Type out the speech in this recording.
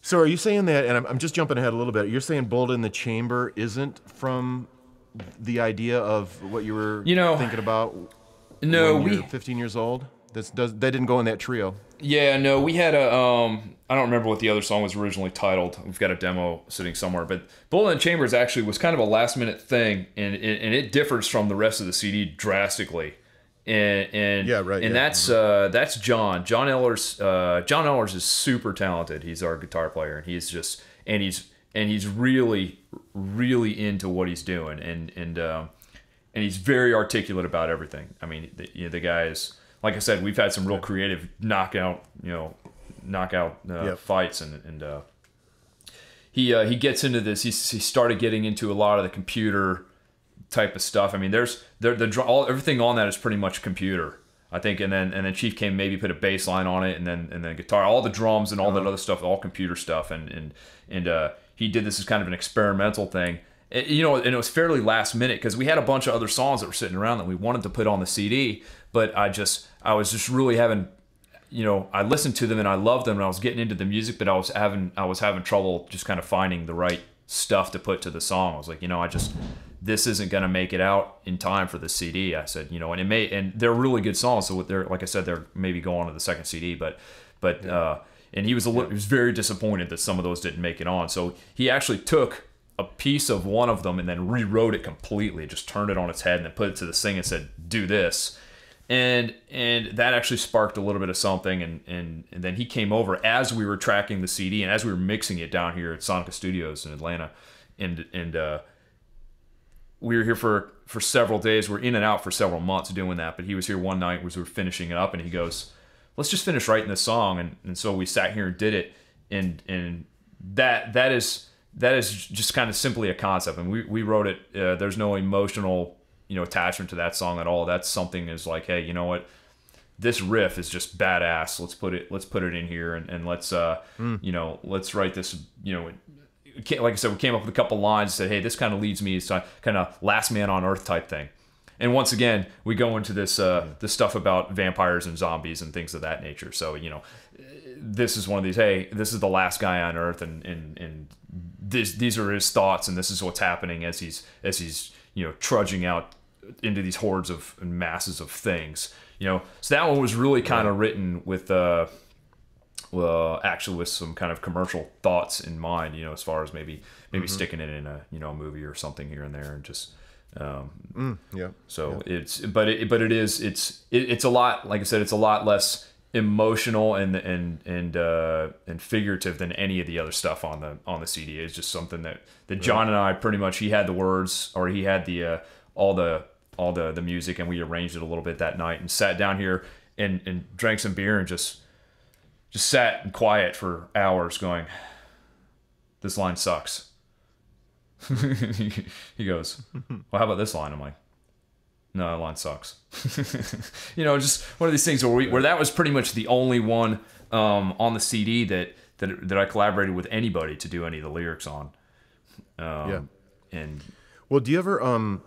So are you saying that, and I'm just jumping ahead a little bit, you're saying Bullet in the Chamber isn't from the idea of what you were You know, thinking about no, when you're we 15 years old? That didn't go in that trio. Yeah, no, we had a I don't remember what the other song was originally titled. We've got a demo sitting somewhere, but Bullet in Chambers actually was kind of a last minute thing, and it differs from the rest of the CD drastically. Yeah, right. And Yeah. that's John. John Ellers. John Ellers is super talented. He's our guitar player, and he's really into what he's doing, and he's very articulate about everything. I mean, the guy is, like I said, we've had some real creative knockout Yep. fights, and he gets into this. He started getting into a lot of the computer type of stuff. I mean, everything on that is pretty much computer, I think. And then Chief came, maybe put a bass line on it, and then guitar, all the drums and all that other stuff, all computer stuff, and he did this as kind of an experimental thing. And it was fairly last minute because we had a bunch of other songs that were sitting around that we wanted to put on the CD, but I was just really having, I listened to them and I loved them and I was getting into the music, but I was having trouble just kind of finding the right stuff to put to the song. I was like, this isn't going to make it out in time for the CD. I said, and they're really good songs. So they're, like I said, they're maybe going to the second CD, and he was he was very disappointed that some of those didn't make it on. So he actually took a piece of one of them and then rewrote it completely, just turned it on its head and then put it to the thing and said, do this. And that actually sparked a little bit of something, and then he came over as we were tracking the CD and as we were mixing it down here at Sonica Studios in Atlanta, and we were here for several days. We're in and out for several months doing that, but he was here one night as we were finishing it up, and he goes, let's just finish writing this song, and so we sat here and did it, and that is just kind of simply a concept, and we wrote it. There's no emotional attachment to that song at all. That's something is like, hey, you know what, this riff is just badass. Let's put it in here, and let's let's write this. Like I said, we came up with a couple lines and said, hey, this kind of leads me to kind of last man on earth type thing. And once again, we go into this stuff about vampires and zombies and things of that nature. So this is one of these. Hey, this is the last guy on earth, and these are his thoughts, and this is what's happening as he's trudging out into these hordes of and masses of things. So that one was really kind of written with actually with some kind of commercial thoughts in mind. As far as maybe sticking it in a movie or something here and there, and just. So it's a lot, like I said, it's a lot less emotional and figurative than any of the other stuff on the CD. It's just something that John and I pretty much, he had the words, or he had all the music, and we arranged it a little bit that night and sat down here and drank some beer and just sat in quiet for hours going, this line sucks. He goes, well, how about this line? I'm like, no, that line sucks. Just one of these things where that was pretty much the only one on the CD that I collaborated with anybody to do any of the lyrics on. And well, do you ever